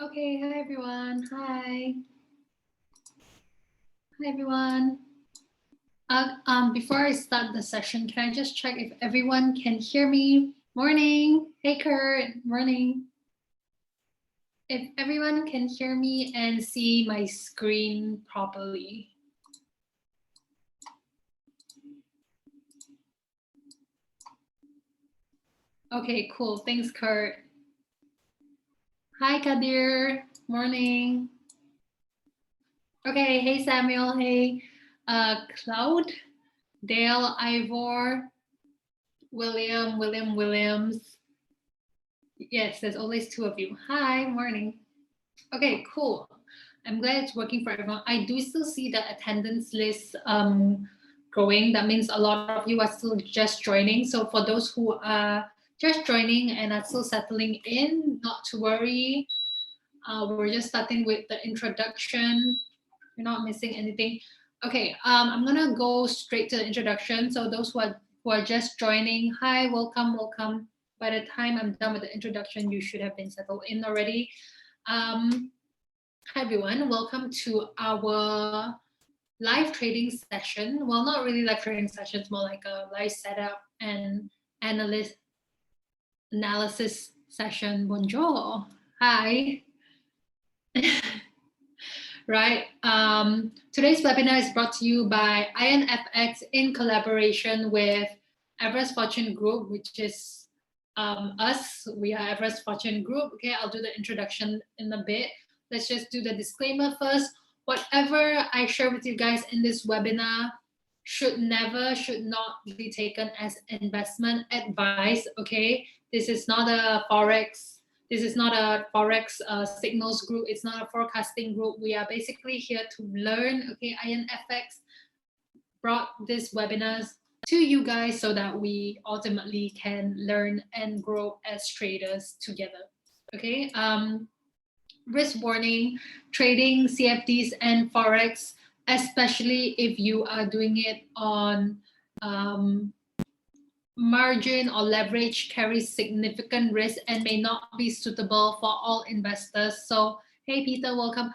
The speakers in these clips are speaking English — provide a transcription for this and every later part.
Okay, hi everyone. Hi. Hi everyone. Before I start the session, can I just check if everyone can hear me? Morning. Hey Kurt. Morning. If everyone can hear me and see my screen properly. Okay, cool. Thanks, Kurt. Hi, Kadir. Morning. Okay, hey Samuel. Hey, Cloud, Dale, Ivor, Williams. Yes, there's always two of you. Hi, morning. Okay, cool. I'm glad it's working for everyone. I do still see the attendance list growing. That means a lot of you are still just joining. So for those who are just joining and are still settling in, not to worry. We're just starting with the introduction. You're not missing anything. Okay, I'm gonna go straight to the introduction. So those who are just joining, hi, welcome, welcome. By the time I'm done with the introduction, you should have been settled in already. Hi everyone, welcome to our live trading session. Well, not really live trading session, it's more like a live setup and analysis session. Bonjour. Hi. Right. Today's webinar is brought to you by IronFX in collaboration with Everest Fortune Group, which is us. We are Everest Fortune Group. Okay, I'll do the introduction in a bit. Let's just do the disclaimer first. Whatever I share with you guys in this webinar should not be taken as investment advice. Okay, this is not a Forex. This is not a Forex signals group. It's not a forecasting group. We are basically here to learn. Okay, IronFX brought this webinars to you guys so that we ultimately can learn and grow as traders together. Okay. Risk warning: trading CFDs and Forex, especially if you are doing it on margin or leverage, carries significant risk and may not be suitable for all investors. So, hey, Peter, welcome.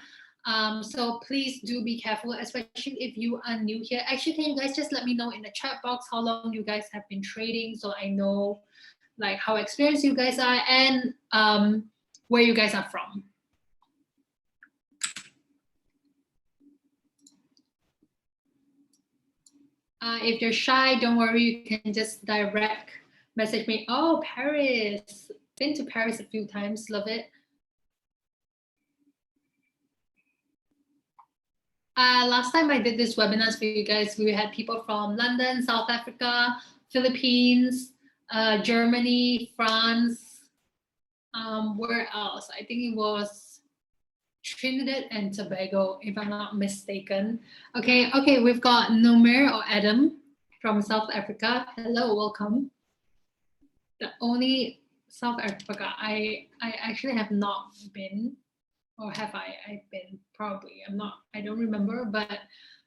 So please do be careful, especially if you are new here. Actually, can you guys just let me know in the chat box how long you guys have been trading, so I know like how experienced you guys are and where you guys are from. If you're shy, don't worry, you can just direct message me. Oh, Paris. Been to Paris a few times, love it. Last time I did this webinars for you guys, we had people from London, South Africa, Philippines, Germany, France. Where else? I think it was Trinidad and Tobago, if I'm not mistaken. Okay, we've got Nomer or Adam from South Africa. Hello, welcome. The only South Africa I actually have not been, or have I've been, probably. I don't remember, but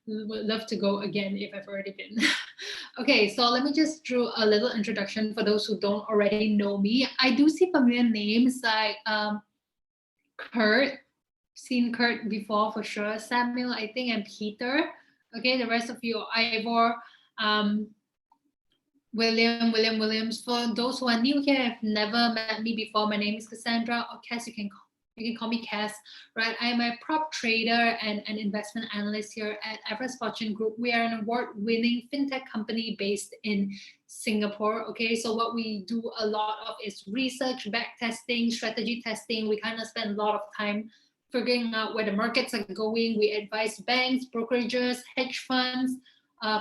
would love to go again if I've already been. Okay, so let me just do a little introduction for those who don't already know me. I do see familiar names like Kurt, seen Kurt before for sure, Samuel, I think, and Peter. Okay, the rest of you, Ivor, Williams. For those who are new here, have never met me before, my name is Cassandra, or Cass, you can call me Cass, right? I am a prop trader and an investment analyst here at Everest Fortune Group. We are an award-winning fintech company based in Singapore. Okay, so what we do a lot of is research, back testing, strategy testing. We kind of spend a lot of time figuring out where the markets are going. We advise banks, brokerages, hedge funds,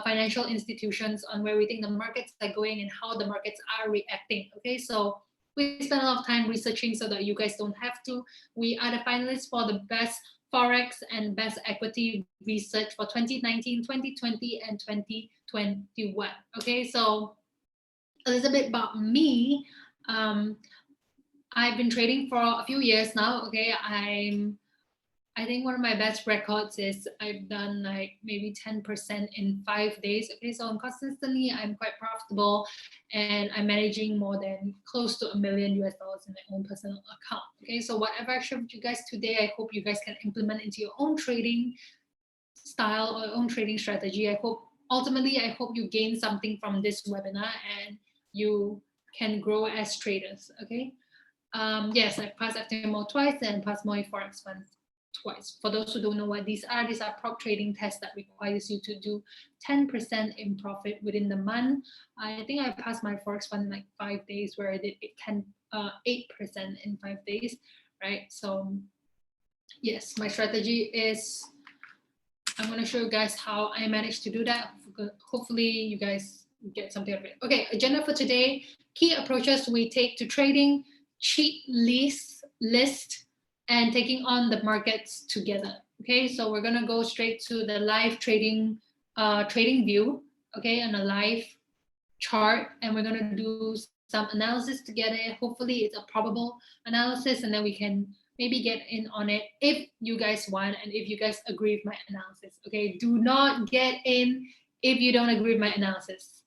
financial institutions on where we think the markets are going and how the markets are reacting. Okay, so we spend a lot of time researching so that you guys don't have to. We are the finalists for the best Forex and best equity research for 2019, 2020, and 2021. Okay, so a little bit about me. I've been trading for a few years now. Okay, I'm I think one of my best records is I've done like maybe 10% in 5 days. Okay, so consistently I'm quite profitable, and I'm managing more than close to $1 million US in my own personal account. Okay, so whatever I shared with you guys today, I hope you guys can implement into your own trading style or own trading strategy. I hope ultimately, I hope you gain something from this webinar and you can grow as traders. Okay. Yes, I passed FTMO twice and passed my Forex funds twice. For those who don't know what these are prop trading tests that requires you to do 10% in profit within the month. I think I passed my Forex fund in like 5 days, where I did 8% in 5 days, right? So yes, my strategy is, I'm going to show you guys how I managed to do that. Hopefully you guys get something out of it. Okay, agenda for today: key approaches we take to trading, cheat list, and taking on the markets together. Okay, so we're going to go straight to the live trading view, okay, on a live chart, and we're going to do some analysis together. Hopefully it's a probable analysis, and then we can maybe get in on it if you guys want and if you guys agree with my analysis. Okay, do not get in if you don't agree with my analysis.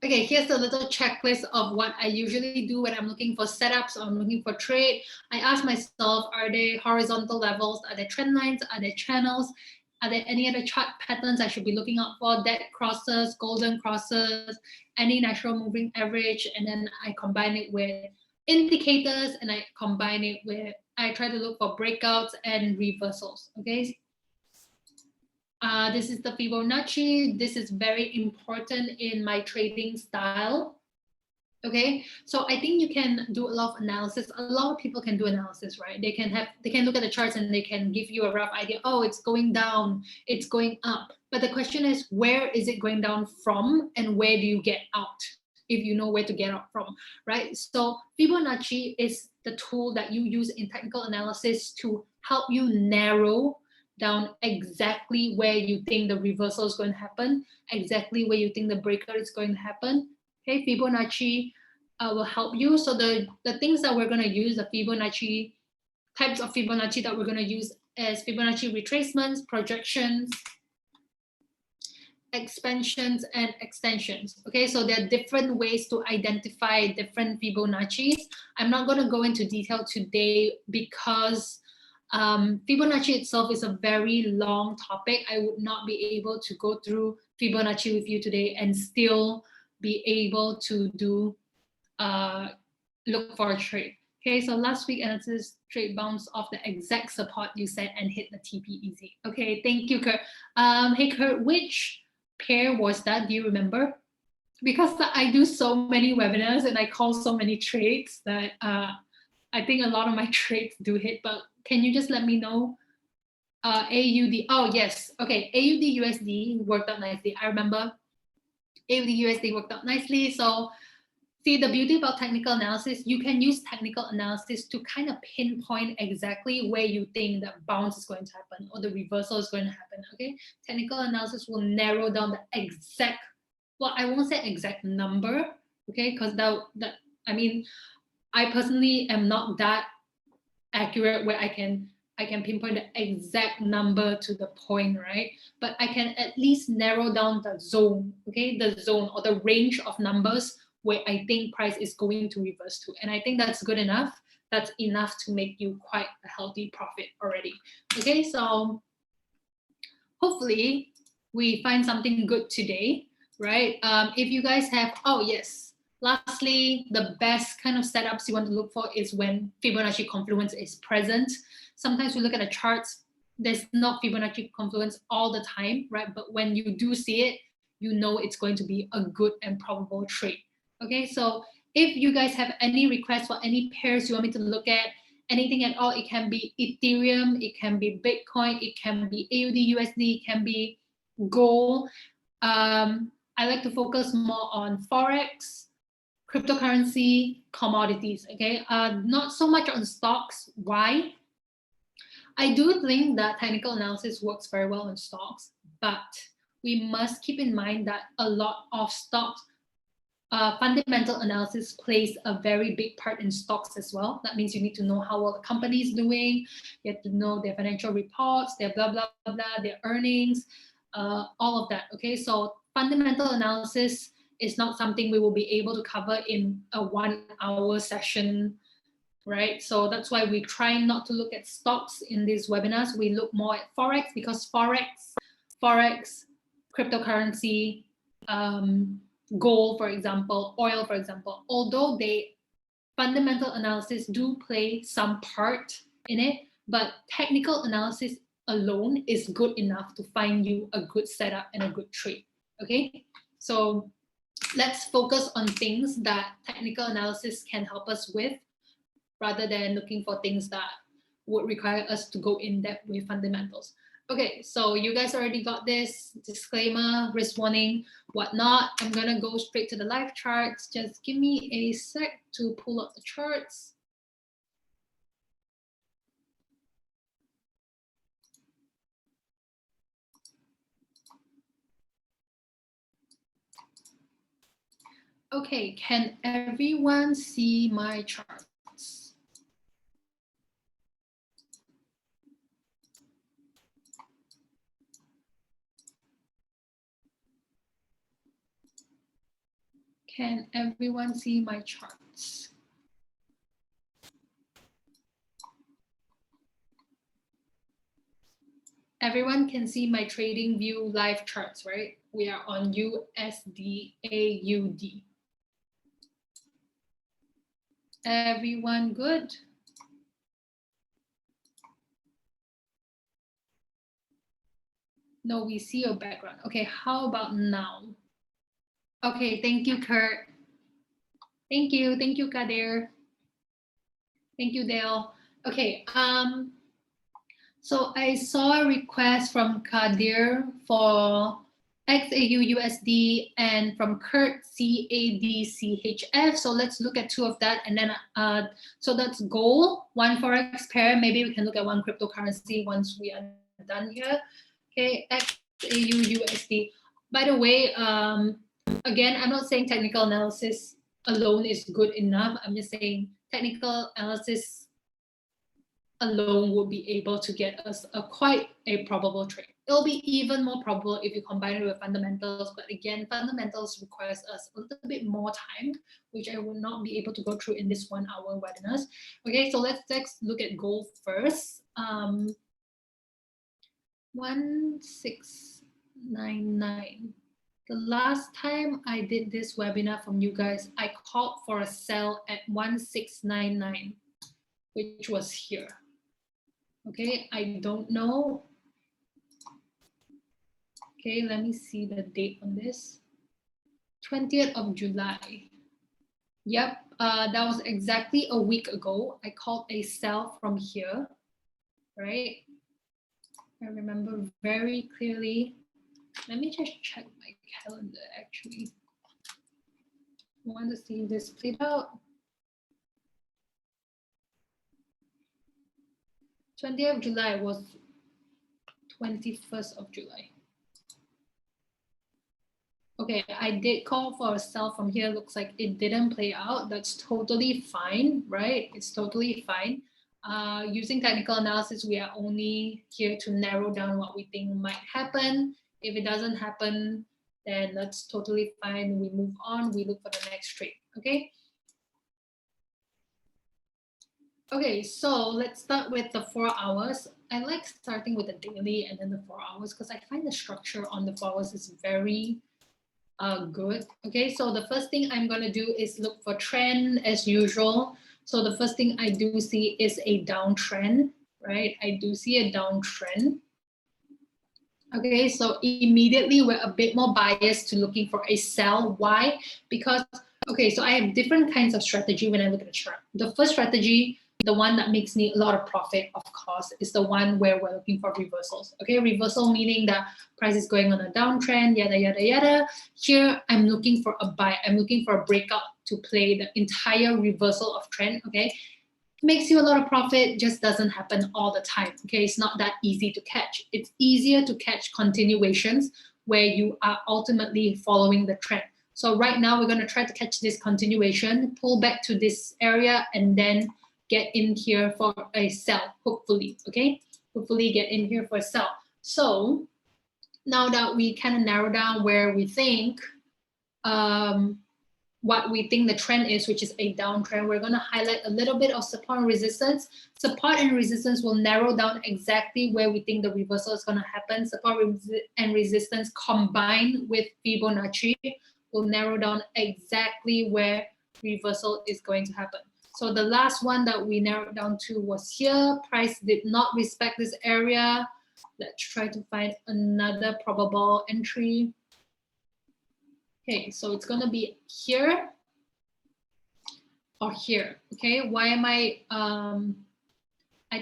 Okay, here's a little checklist of what I usually do when I'm looking for setups or I'm looking for trade. I ask myself, are there horizontal levels? Are there trend lines? Are there channels? Are there any other chart patterns I should be looking out for? Dead crosses, golden crosses, any natural moving average, and then I combine it with indicators, and I combine it with, I try to look for breakouts and reversals. Okay. This is the Fibonacci. This is very important in my trading style. Okay, so I think you can do a lot of analysis. A lot of people can do analysis, right? They can look at the charts and they can give you a rough idea. Oh, it's going down, it's going up. But the question is, where is it going down from, and where do you get out? If you know where to get out from, right? So Fibonacci is the tool that you use in technical analysis to help you narrow down exactly where you think the reversal is going to happen, exactly where you think the breakout is going to happen. Okay, Fibonacci will help you. So the things that we're going to use, the Fibonacci, types of Fibonacci that we're going to use is Fibonacci retracements, projections, expansions, and extensions. Okay, so there are different ways to identify different Fibonacci's. I'm not going to go into detail today because Fibonacci itself is a very long topic. I would not be able to go through Fibonacci with you today and still be able to do look for a trade. Okay, so last week analysis trade bounced off the exact support you set and hit the TP easy. Okay, thank you, Kurt. Hey Kurt, which pair was that? Do you remember? Because I do so many webinars and I call so many trades that I think a lot of my trades do hit, but can you just let me know? AUD, oh yes, okay, AUD USD worked out nicely. I remember AUD USD worked out nicely. So see, the beauty about technical analysis, you can use technical analysis to kind of pinpoint exactly where you think the bounce is going to happen or the reversal is going to happen, okay? Technical analysis will narrow down the exact, well, I won't say exact number, okay? Because I mean, I personally am not that accurate where I can pinpoint the exact number to the point, right? But I can at least narrow down the zone, okay? The zone or the range of numbers where I think price is going to reverse to. And I think that's good enough. That's enough to make you quite a healthy profit already. Okay, so hopefully we find something good today, right? If you guys have, oh yes, lastly, the best kind of setups you want to look for is when Fibonacci confluence is present. Sometimes we look at the charts, there's not Fibonacci confluence all the time, right? But when you do see it, you know it's going to be a good and probable trade. Okay, so if you guys have any requests for any pairs you want me to look at, anything at all, it can be Ethereum, it can be Bitcoin, it can be AUD USD, it can be gold. I like to focus more on Forex, cryptocurrency, commodities, okay? Not so much on stocks. Why? I do think that technical analysis works very well in stocks, but we must keep in mind that a lot of stocks fundamental analysis plays a very big part in stocks as well. That means you need to know how well the company is doing. You have to know their financial reports, their blah, blah, blah, their earnings, all of that. Okay, so fundamental analysis is not something we will be able to cover in a 1 hour session, right? So that's why we try not to look at stocks in these webinars. We look more at Forex, because Forex, cryptocurrency, gold, for example, oil, for example, although fundamental analysis do play some part in it, but technical analysis alone is good enough to find you a good setup and a good trade. Okay, so let's focus on things that technical analysis can help us with, rather than looking for things that would require us to go in depth with fundamentals. Okay, so you guys already got this disclaimer, risk warning, whatnot. I'm gonna go straight to the live charts. Just give me a sec to pull up the charts. Okay, can everyone see my charts? Can everyone see my charts? Everyone can see my trading view live charts, right? We are on USD AUD. Everyone good? No, we see your background. Okay, how about now? Okay, thank you, Kurt. Thank you, Kadir. Thank you, Dale. Okay, so I saw a request from Kadir for XAU USD and from Kurt CAD-CHF. So let's look at two of that, and then so that's gold, one Forex pair. Maybe we can look at one cryptocurrency once we are done here. Okay, XAU USD. By the way, again, I'm not saying technical analysis alone is good enough. I'm just saying technical analysis alone would be able to get us quite a probable trade. It'll be even more probable if you combine it with fundamentals, but again, fundamentals requires us a little bit more time, which I will not be able to go through in this 1 hour webinars. Okay, so let's look at gold first. 1699. The last time I did this webinar from you guys, I called for a sell at 1699, which was here. Okay, I don't know. Okay, let me see the date on this. 20th of July. Yep, that was exactly a week ago. I called a sell from here, right? I remember very clearly. Let me just check my calendar actually. I want to see this played out. 20th of July was 21st of July. Okay, I did call for a sell from here. Looks like it didn't play out. That's totally fine, right? It's totally fine. Using technical analysis, we are only here to narrow down what we think might happen. If it doesn't happen, then that's totally fine. We move on, we look for the next trade, okay? Okay, so let's start with the 4 hours. I like starting with the daily and then the 4 hours because I find the structure on the 4 hours is very good. Okay, so the first thing I'm gonna do is look for trend as usual. So the first thing I do see is a downtrend, right? I do see a downtrend. Okay, so immediately we're a bit more biased to looking for a sell. Why? Because, okay, so I have different kinds of strategy when I look at a chart. The first strategy, the one that makes me a lot of profit, of course, is the one where we're looking for reversals. Okay, reversal meaning that price is going on a downtrend, yada, yada, yada. Here, I'm looking for a buy. I'm looking for a breakout to play the entire reversal of trend, okay? Makes you a lot of profit, just doesn't happen all the time, okay? It's not that easy to catch. It's easier to catch continuations where you are ultimately following the trend. So right now we're going to try to catch this continuation, pull back to this area, and then get in here for a sell, hopefully, okay? Hopefully get in here for a sell. So now that we kind of narrow down where we think, what we think the trend is, which is a downtrend, we're going to highlight a little bit of support and resistance. Support and resistance will narrow down exactly where we think the reversal is going to happen. Support and resistance combined with Fibonacci will narrow down exactly where reversal is going to happen. So the last one that we narrowed down to was here. Price did not respect this area. Let's try to find another probable entry. Okay, so it's going to be here or here. Okay, why am I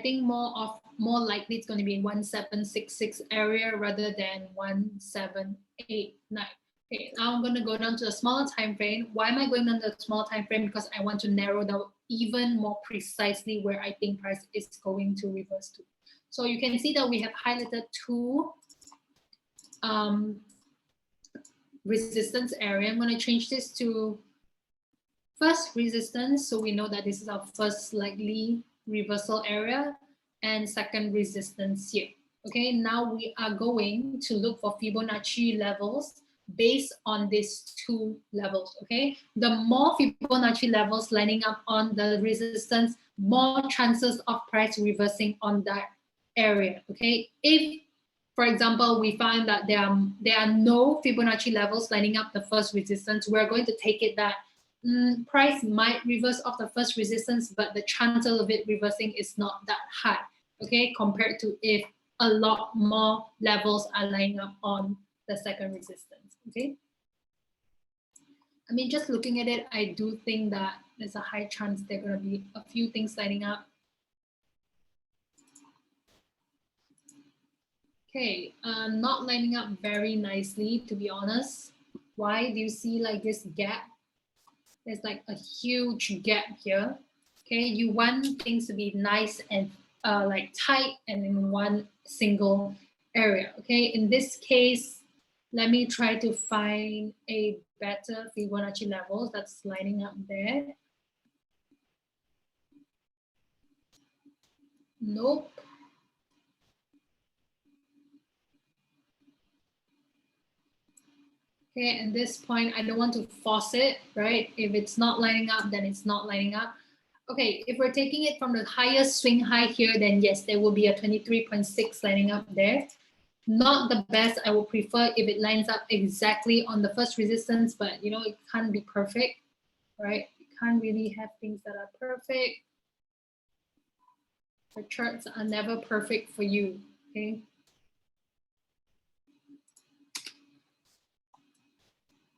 think more likely it's going to be 1766 area rather than 1789. Okay, now I'm going to go down to a smaller time frame. Why am I going down to a small time frame? Because I want to narrow down even more precisely where I think price is going to reverse to. So you can see that we have highlighted two resistance area. I'm going to change this to first resistance, so we know that this is our first likely reversal area, and second resistance here. Okay, now we are going to look for Fibonacci levels based on these two levels. Okay, the more Fibonacci levels lining up on the resistance, more chances of price reversing on that area. Okay, if for example, we find that there are no Fibonacci levels lining up the first resistance, we're going to take it that price might reverse off the first resistance, but the chance of it reversing is not that high, okay, compared to if a lot more levels are lining up on the second resistance, okay? I mean, just looking at it, I do think that there's a high chance there are going to be a few things lining up. Okay, not lining up very nicely, to be honest. Why do you see like this gap? There's like a huge gap here. Okay, you want things to be nice and like tight and in one single area. Okay, in this case, let me try to find a better Fibonacci level that's lining up there. Nope. Okay, at this point, I don't want to force it, right? If it's not lining up, then it's not lining up. Okay, if we're taking it from the highest swing high here, then yes, there will be a 23.6 lining up there. Not the best. I would prefer if it lines up exactly on the first resistance, but you know, it can't be perfect, right? You can't really have things that are perfect. The charts are never perfect for you, okay?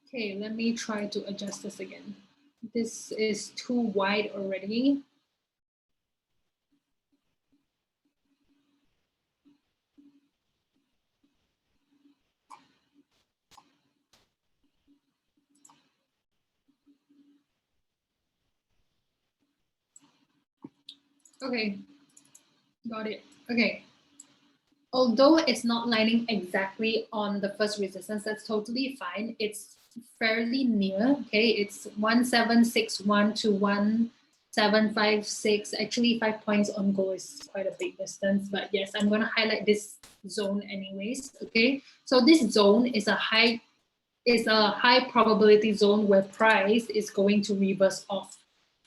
Okay, let me try to adjust this again. This is too wide already. Okay, got it. Okay. Although it's not lining exactly on the first resistance, that's totally fine. It's fairly near, okay? It's 1761 to 1756. Actually, 5 points on gold is quite a big distance, but yes, I'm gonna highlight this zone anyways, okay? So this zone is a high probability zone where price is going to reverse off,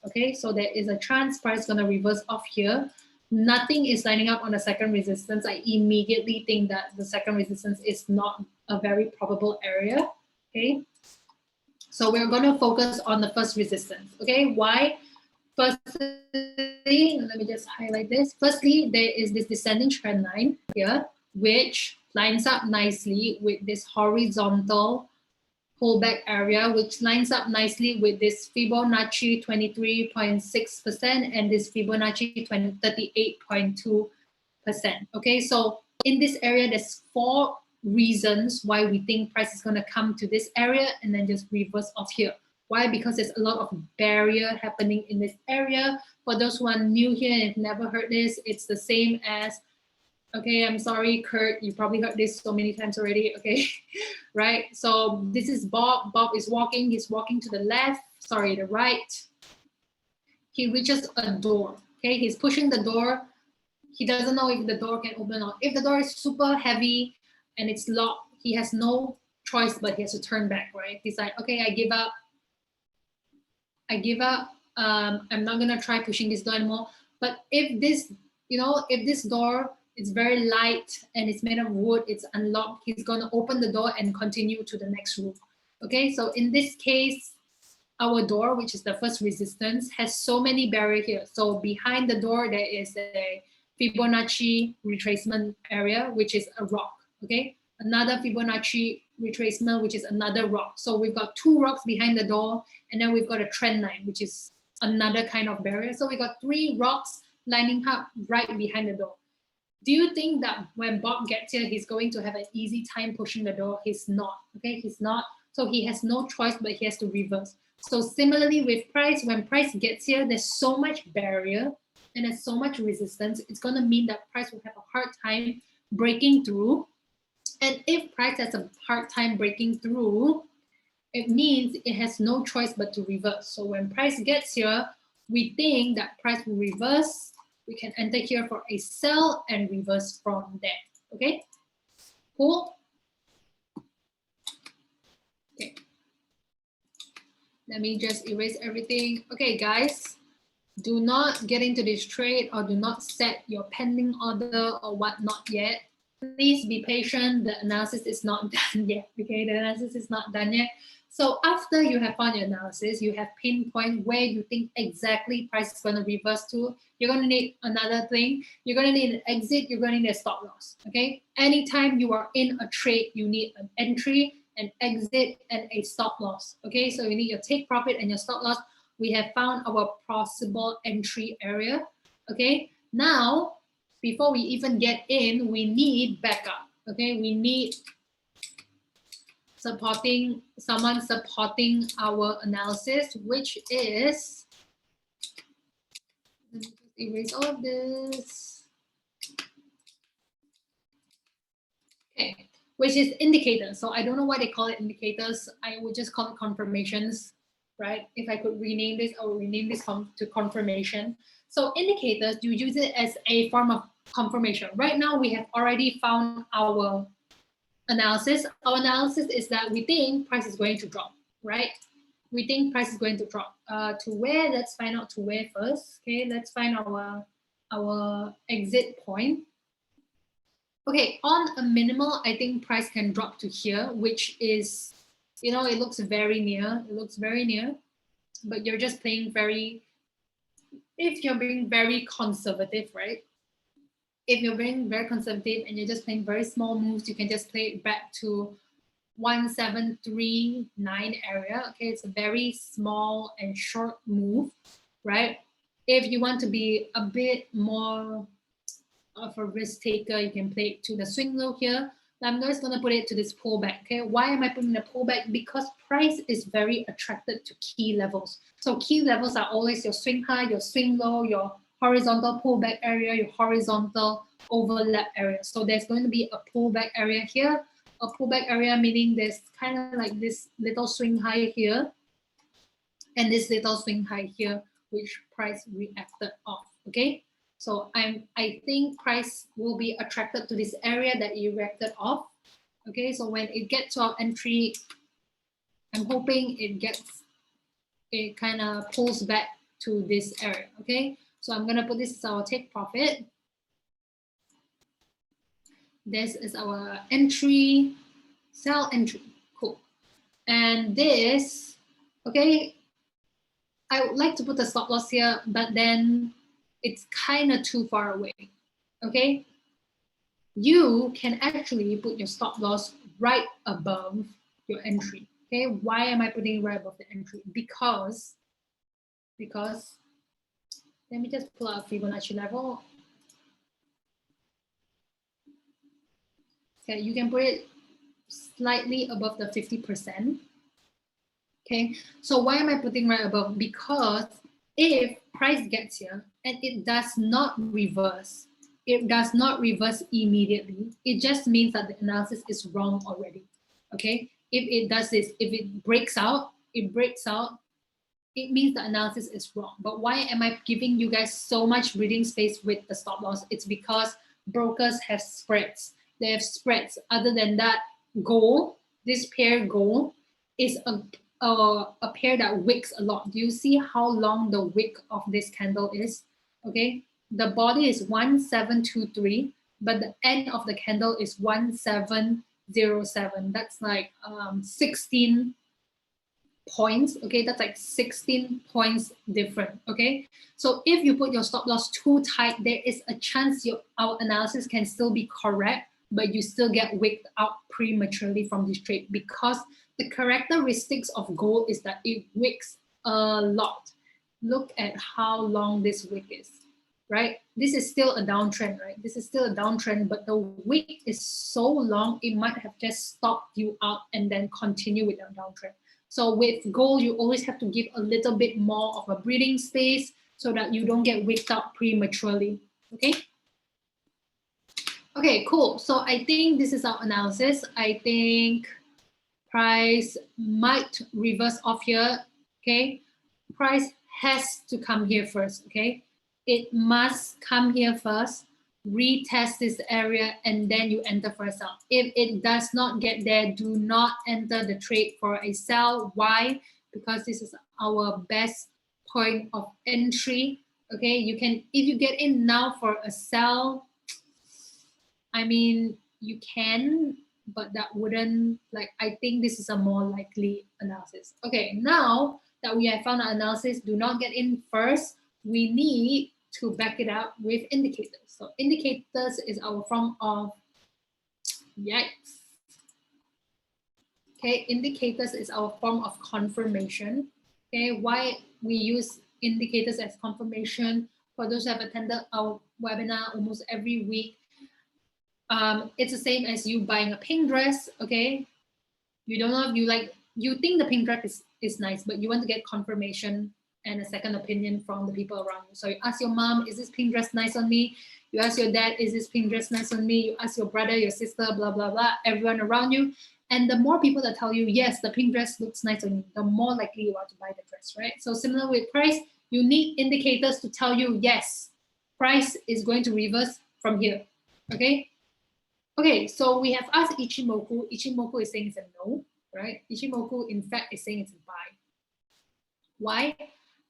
okay? So there is a chance price gonna reverse off here. Nothing is lining up on the second resistance. I immediately think that the second resistance is not a very probable area, okay? So we're going to focus on the first resistance, okay? Why? Firstly, let me just highlight this. Firstly, there is this descending trend line here, which lines up nicely with this horizontal pullback area, which lines up nicely with this Fibonacci 23.6% and this Fibonacci 38.2%. Okay, so in this area, there's 4 reasons why we think price is going to come to this area and then just reverse off here. Why? Because there's a lot of barrier happening in this area. For those who are new here and have never heard this, it's the same as Okay, I'm sorry, Kurt. You probably heard this so many times already. Okay, right? So this is Bob. Bob is walking. He's walking to the left. Sorry, the right. He reaches a door. Okay, he's pushing the door. He doesn't know if the door can open or not. If the door is super heavy and it's locked, he has no choice but he has to turn back, right? He's like, okay, I give up. I give up. I'm not gonna try pushing this door anymore. But if this, if this door is very light and it's made of wood, it's unlocked, he's gonna open the door and continue to the next room. Okay, so in this case, our door, which is the first resistance, has so many barriers here. So behind the door, there is a Fibonacci retracement area, which is a rock. Okay, another Fibonacci retracement, which is another rock. So we've got two rocks behind the door, and then we've got a trend line, which is another kind of barrier. So we got three rocks lining up right behind the door. Do you think that when Bob gets here, he's going to have an easy time pushing the door? He's not. Okay, he's not. So he has no choice, but he has to reverse. So similarly with price, when price gets here, there's so much barrier and there's so much resistance. It's going to mean that price will have a hard time breaking through. And if price has a hard time breaking through, it means it has no choice but to reverse. So when price gets here, we think that price will reverse. We can enter here for a sell and reverse from there. Okay, cool. Okay, let me just erase everything. Okay, guys, do not get into this trade or do not set your pending order or whatnot yet. Please be patient. The analysis is not done yet. Okay, the analysis is not done yet. So after you have found your analysis, you have pinpoint where you think exactly price is going to reverse to. You're going to need another thing. You're going to need an exit. You're going to need a stop loss. Okay. Anytime you are in a trade, you need an entry, an exit, and a stop loss. Okay. So you need your take profit and your stop loss. We have found our possible entry area. Okay. Now, before we even get in, we need backup. Okay. We need someone supporting our analysis, which is, let me just erase all of this. Okay, which is indicators. So I don't know why they call it indicators. I would just call it confirmations, right? If I could rename this, I would rename this to confirmation. So indicators, you use it as a form of confirmation. Right now, we have already found our analysis. Our analysis is that we think price is going to drop, right? We think price is going to drop. To where? Let's find out to where first. Okay, let's find our exit point. Okay, on a minimal, I think price can drop to here, which is, it looks very near. It looks very near, but you're just playing if you're being very conservative, right? If you're being very conservative and you're just playing very small moves, you can just play it back to 1739 area. Okay, it's a very small and short move, right? If you want to be a bit more of a risk taker, you can play it to the swing low here. I'm just going to put it to this pullback. Okay, why am I putting the pullback? Because price is very attracted to key levels. So key levels are always your swing high, your swing low, your horizontal pullback area, your horizontal overlap area. So there's going to be a pullback area here. A pullback area meaning there's kind of like this little swing high here and this little swing high here, which price reacted off. Okay, so I think price will be attracted to this area that it reacted off. Okay, so when it gets to our entry, I'm hoping it kind of pulls back to this area. Okay, so I'm gonna put this as our take profit. This is our entry, sell entry. Cool. And this, okay, I would like to put the stop loss here, but then it's kind of too far away. Okay, you can actually put your stop loss right above your entry. Okay, why am I putting it right above the entry? Because let me just pull out Fibonacci level. Okay, you can put it slightly above the 50%. Okay, so why am I putting right above? Because if price gets here and it does not reverse, it does not reverse immediately. It just means that the analysis is wrong already. Okay, if it does this, if it breaks out, it means the analysis is wrong. But why am I giving you guys so much breathing space with the stop loss? It's because brokers have spreads. They have spreads. Other than that, gold, this pair gold is a pair that wicks a lot. Do you see how long the wick of this candle is? Okay, the body is 1723, but the end of the candle is 1707. That's like 16 points. Okay, that's like 16 points different. Okay, so if you put your stop loss too tight, there is a chance our analysis can still be correct, but you still get wicked out prematurely from this trade, because the characteristics of gold is that it wicks a lot. Look at how long this wick is, right? This is still a downtrend, right? This is still a downtrend, but the wick is so long, it might have just stopped you out and then continue with the downtrend. So with gold, you always have to give a little bit more of a breathing space so that you don't get wicked out prematurely, okay? Okay, cool. So I think this is our analysis. I think price might reverse off here, okay? Price has to come here first, okay? It must come here first, retest this area, and then you enter for a sell. If it does not get there, do not enter the trade for a sell. Why? Because this is our best point of entry, okay? You can, if you get in now for a sell, I mean, you can, but that wouldn't, like, I think this is a more likely analysis. Okay, now that we have found our analysis, do not get in first. We need to back it up with indicators. So indicators is our form of, yikes. Okay, indicators is our form of confirmation. Okay, why we use indicators as confirmation? For those who have attended our webinar almost every week, it's the same as you buying a pink dress, okay? You don't know if you think the pink dress is nice, but you want to get confirmation and a second opinion from the people around you. So you ask your mom, is this pink dress nice on me? You ask your dad, is this pink dress nice on me? You ask your brother, your sister, blah, blah, blah, everyone around you. And the more people that tell you, yes, the pink dress looks nice on you, the more likely you are to buy the dress, right? So similar with price, you need indicators to tell you, yes, price is going to reverse from here, okay? Okay, so we have asked Ichimoku. Ichimoku is saying it's a no, right? Ichimoku, in fact, is saying it's a buy. Why?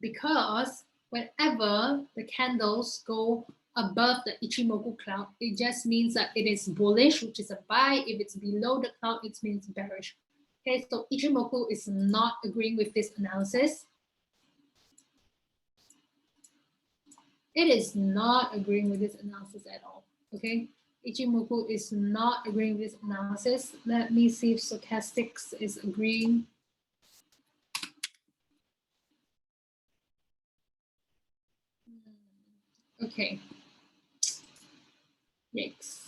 Because whenever the candles go above the Ichimoku cloud, it just means that it is bullish, which is a buy. If it's below the cloud, it means bearish. Okay, so Ichimoku is not agreeing with this analysis. It is not agreeing with this analysis at all, okay? Ichimoku is not agreeing with this analysis. Let me see if stochastics is agreeing. Okay. Yikes.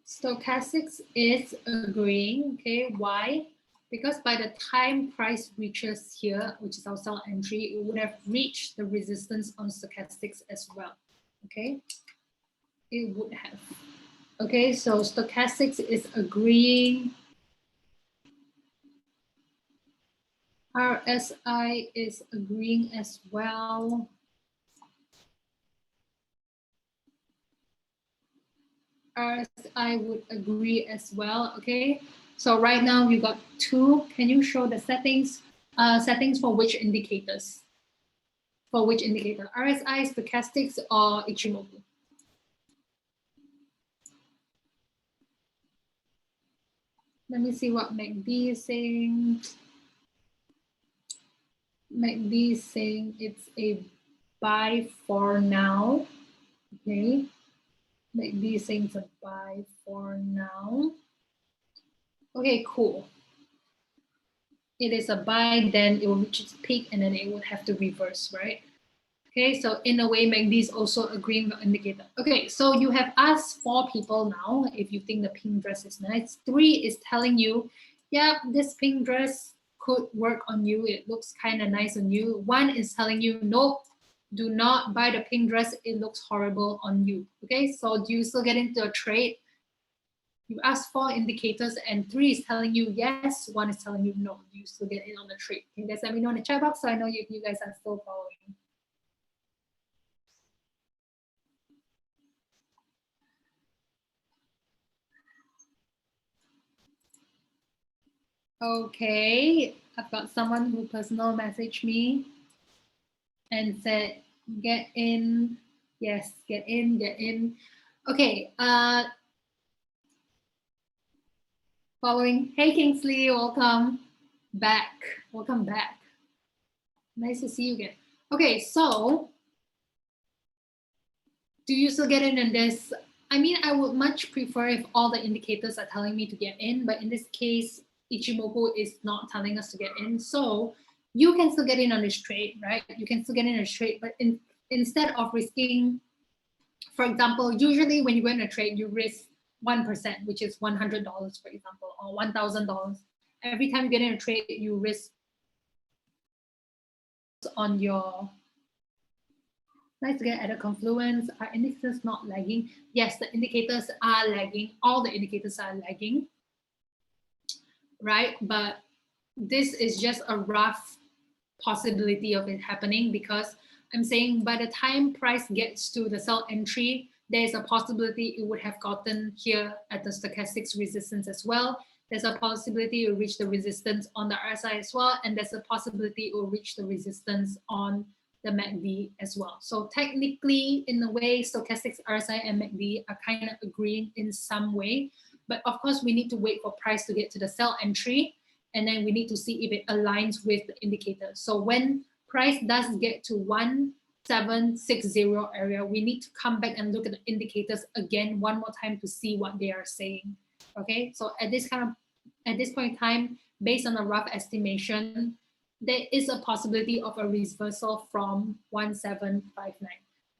Stochastics is agreeing, okay? Why? Because by the time price reaches here, which is our sell entry, it would have reached the resistance on stochastics as well, okay? It would have. Okay, so stochastics is agreeing. RSI is agreeing as well. RSI would agree as well, okay? So right now we got two. Can you show the settings? Settings for which indicators? For which indicator? RSI, stochastics, or Ichimoku? Let me see what MACD is saying. MACD is saying it's a buy for now. Okay. MACD is saying it's a buy for now. Okay, cool. It is a buy, then it will reach its peak and then it would have to reverse, right? Okay, so in a way, MACD is also agreeing with the indicator. Okay, so you have asked 4 people now if you think the pink dress is nice. 3 is telling you, yeah, this pink dress could work on you. It looks kind of nice on you. One is telling you, nope, do not buy the pink dress. It looks horrible on you. Okay, so do you still get into a trade? You ask 4 indicators and 3 is telling you yes, 1 is telling you no. Do you still get in on the trade? Can you guys let me know in the chat box so I know you guys are still following? Okay, I've got someone who personal messaged me and said, get in. Yes, get in, get in. Okay, following. Hey, Kingsley, welcome back. Welcome back. Nice to see you again. Okay, so do you still get in this? I mean, I would much prefer if all the indicators are telling me to get in, but in this case, Ichimoku is not telling us to get in. So you can still get in on this trade, right? You can still get in a trade, but instead of risking, for example, usually when you go in a trade, you risk 1%, which is $100, for example, or $1,000. Every time you get in a trade, you risk on your. Nice to get at a confluence. Are indicators not lagging? Yes, the indicators are lagging. All the indicators are lagging, right? But this is just a rough possibility of it happening because I'm saying by the time price gets to the sell entry, there's a possibility it would have gotten here at the stochastics resistance as well. There's a possibility it will reach the resistance on the RSI as well. And there's a possibility it will reach the resistance on the MACD as well. So technically, in a way, stochastics, RSI, and MACD are kind of agreeing in some way. But of course, we need to wait for price to get to the sell entry. And then we need to see if it aligns with the indicator. So when price does get to 1760 area, we need to come back and look at the indicators again one more time to see what they are saying. Okay, so at this point in time, based on a rough estimation, there is a possibility of a reversal from 1759.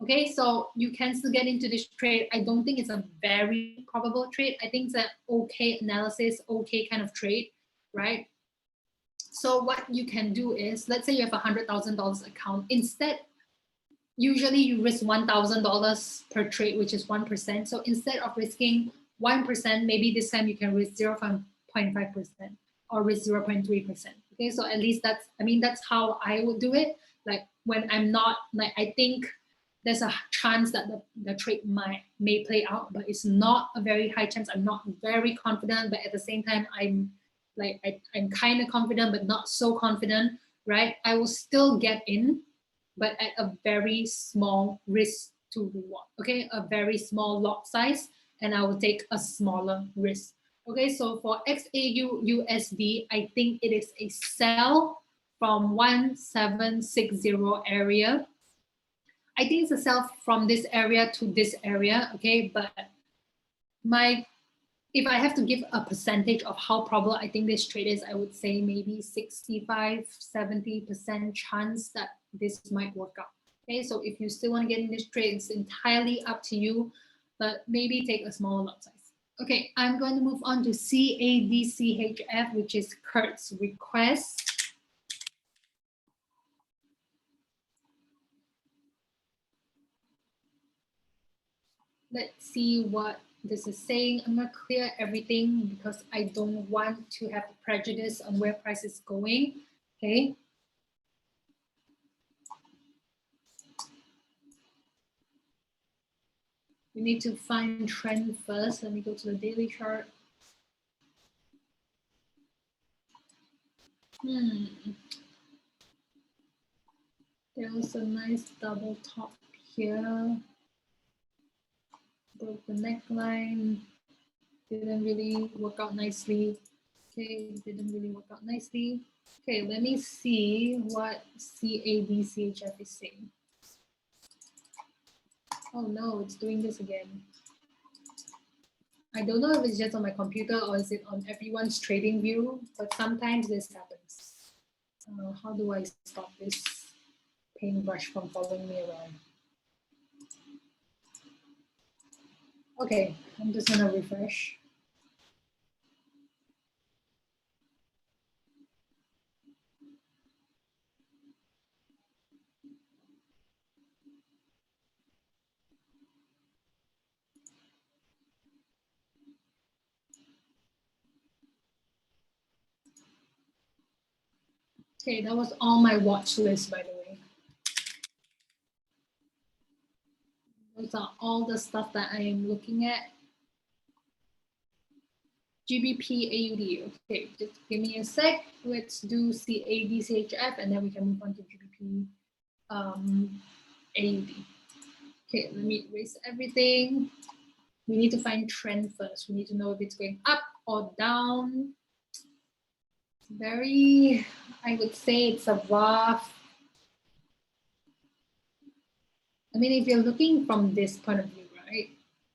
Okay, so you can still get into this trade. I don't think it's a very probable trade. I think it's an okay analysis, okay kind of trade, right? So what you can do is, let's say you have a $100,000 account. Instead, usually you risk $1,000 per trade, which is 1%. So instead of risking 1%, maybe this time you can risk 0.5% or risk 0.3%. Okay, so at least that's how I would do it. Like when I'm not, like I think there's a chance that the trade may play out, but it's not a very high chance. I'm not very confident, but at the same time, I'm kind of confident, but not so confident, right? I will still get in, but at a very small risk to reward, okay? A very small lot size, and I will take a smaller risk. Okay, so for XAU USD, I think it is a sell from 1760 area. I think it's a sell from this area to this area, okay? But if I have to give a percentage of how probable I think this trade is, I would say maybe 65, 70% chance that this might work out. Okay, so if you still want to get in this trade, it's entirely up to you, but maybe take a small lot size. Okay, I'm going to move on to CADCHF, which is Kurt's request. Let's see what this is saying. I'm going to clear everything because I don't want to have prejudice on where price is going. Okay. We need to find trend first. Let me go to the daily chart. There was a nice double top here. Broke the neckline. Didn't really work out nicely. Okay, didn't really work out nicely. Okay, let me see what CADCHF is saying. Oh no, it's doing this again. I don't know if it's just on my computer or is it on everyone's trading view, but sometimes this happens. How do I stop this paintbrush from following me around? Okay, I'm just gonna refresh. Okay, that was all my watch list, by the way. Those are all the stuff that I am looking at. GBP AUD. Okay, just give me a sec. Let's do CAD CHF and then we can move on to GBP AUD. Okay, let me erase everything. We need to find trend first. We need to know if it's going up or down. Very, I would say it's a rough. I mean, if you're looking from this point of view, right,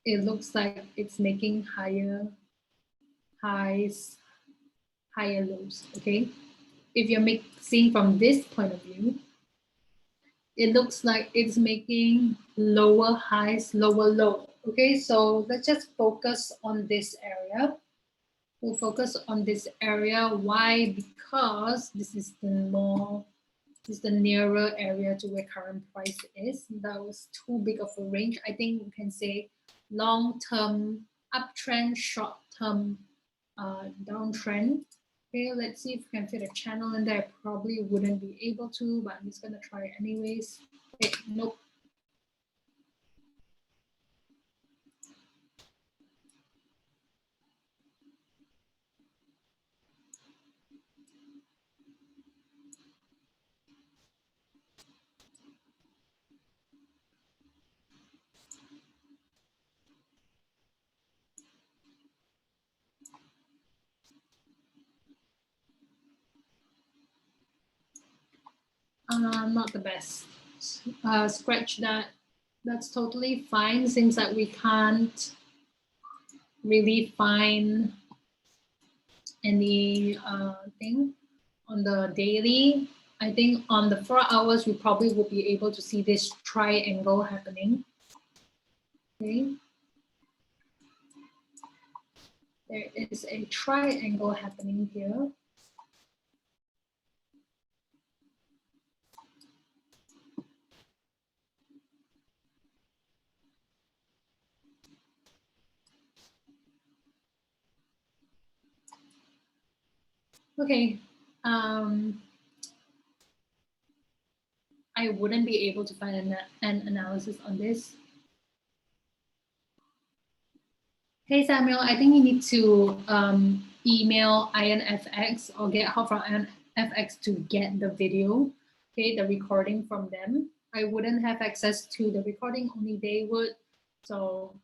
it looks like it's making higher highs, higher lows, okay? If you're seeing from this point of view, it looks like it's making lower highs, lower low, okay? So let's just focus on this area. We'll focus on this area. Why? Because this is the nearer area to where current price is. That was too big of a range. I think we can say long-term uptrend, short-term downtrend. Okay, let's see if we can fit a channel in there. I probably wouldn't be able to, but I'm just gonna try it anyways. Okay, nope. Not the best. Scratch that. That's totally fine. Seems like we can't really find any thing on the daily. I think on the 4 hours, we probably will be able to see this triangle happening. Okay. There is a triangle happening here. Okay. I wouldn't be able to find an analysis on this. Hey Samuel, I think you need to email IronFX or get help from IronFX to get the video, okay, the recording from them. I wouldn't have access to the recording, only they would. So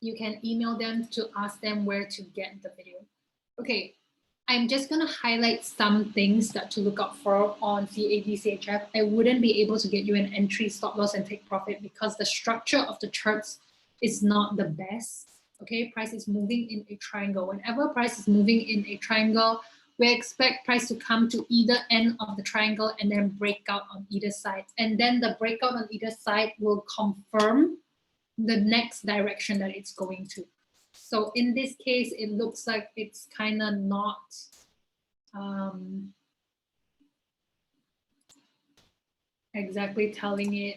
you can email them to ask them where to get the video. Okay, I'm just gonna highlight some things that to look out for on CAD CHF. I wouldn't be able to get you an entry, stop loss, and take profit because the structure of the charts is not the best. Okay, price is moving in a triangle. Whenever price is moving in a triangle, we expect price to come to either end of the triangle and then break out on either side. And then the breakout on either side will confirm the next direction that it's going to. So in this case, it looks like it's kind of not exactly telling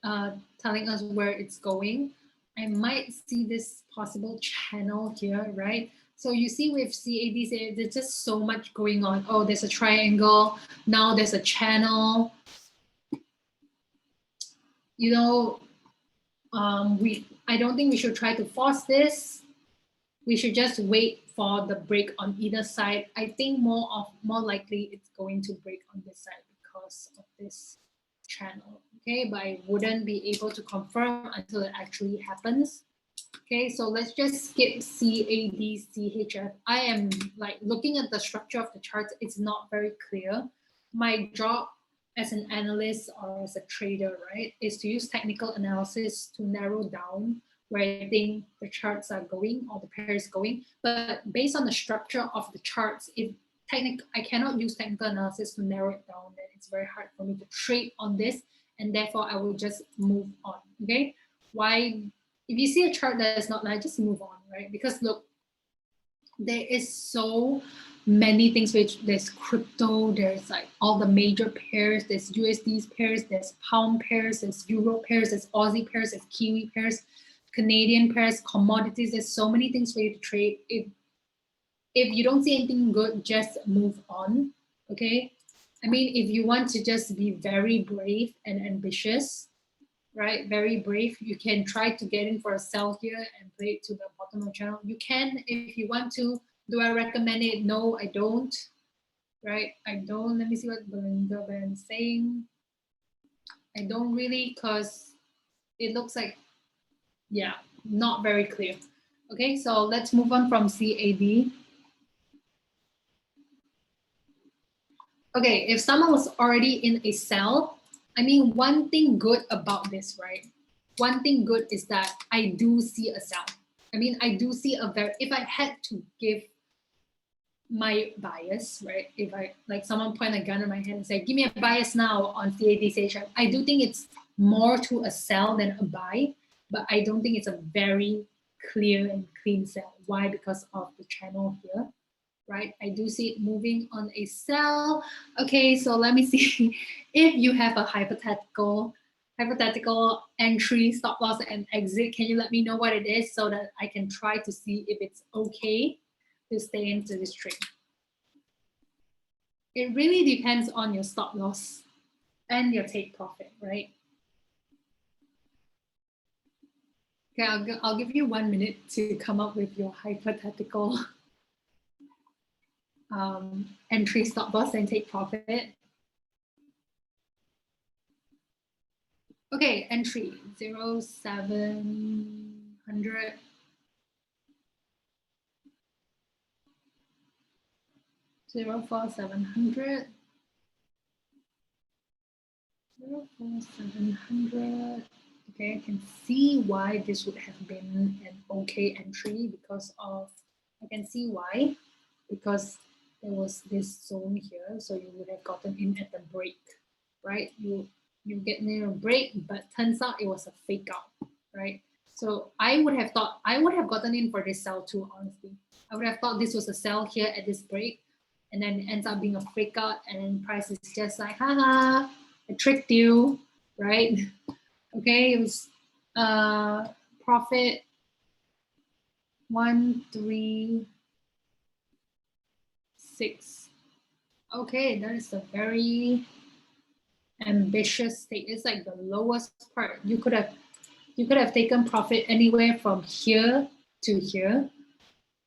us where it's going. I might see this possible channel here, right? So you see with CAD, there's just so much going on. Oh, there's a triangle. Now there's a channel. You know, I don't think we should try to force this. We should just wait for the break on either side. I think more likely it's going to break on this side because of this channel. Okay, but I wouldn't be able to confirm until it actually happens. Okay, so let's just skip CAD CHF. I am like looking at the structure of the charts. It's not very clear. My job as an analyst or as a trader, right, is to use technical analysis to narrow down where I think the charts are going or the pair is going. But based on the structure of the charts, I cannot use technical analysis to narrow it down, then it's very hard for me to trade on this, and therefore I will just move on. Okay, why? If you see a chart that is not nice, just move on, right? Because look, there is so many things. Which there's crypto, there's like all the major pairs, there's USD pairs, there's pound pairs, there's euro pairs, there's Aussie pairs, there's Kiwi pairs, Canadian pairs, commodities. There's so many things for you to trade. If you don't see anything good, just move on. Okay, I mean, if you want to just be very brave and ambitious, right? Very brave, you can try to get in for a sell here and play it to the bottom of the channel. You can if you want to. Do I recommend it? No, I don't. Right? I don't. Let me see what Belinda is saying. I don't really, because it looks like, yeah, not very clear. Okay, so let's move on from CAD. Okay, if someone was already in a sell, I mean, one thing good about this, right? One thing good is that I do see a sell. I mean, I do see a very, if I had to give my bias, right? If I, like someone point a gun in my hand and say, give me a bias now on CAD, I do think it's more to a sell than a buy, but I don't think it's a very clear and clean sell. Why? Because of the channel here, right? I do see it moving on a sell. Okay, so let me see if you have a hypothetical entry, stop loss, and exit. Can you let me know what it is so that I can try to see if it's okay to stay into this trade? It really depends on your stop loss and your take profit, right? Okay, I'll give you 1 minute to come up with your hypothetical entry, stop loss, and take profit. Okay, entry 0,700. 0,4700. 0,4700. Okay, I can see why this would have been an okay entry because of, I can see why, because there was this zone here, so you would have gotten in at the break, right? You get near a break, but turns out it was a fake out, right? So I would have thought, I would have gotten in for this sell too, honestly. I would have thought this was a sell here at this break, and then it ends up being a fake out, and then price is just like, haha, I tricked you, right? Okay, it was profit 136. Okay, that is a very ambitious state. It's like the lowest part. You could have taken profit anywhere from here to here,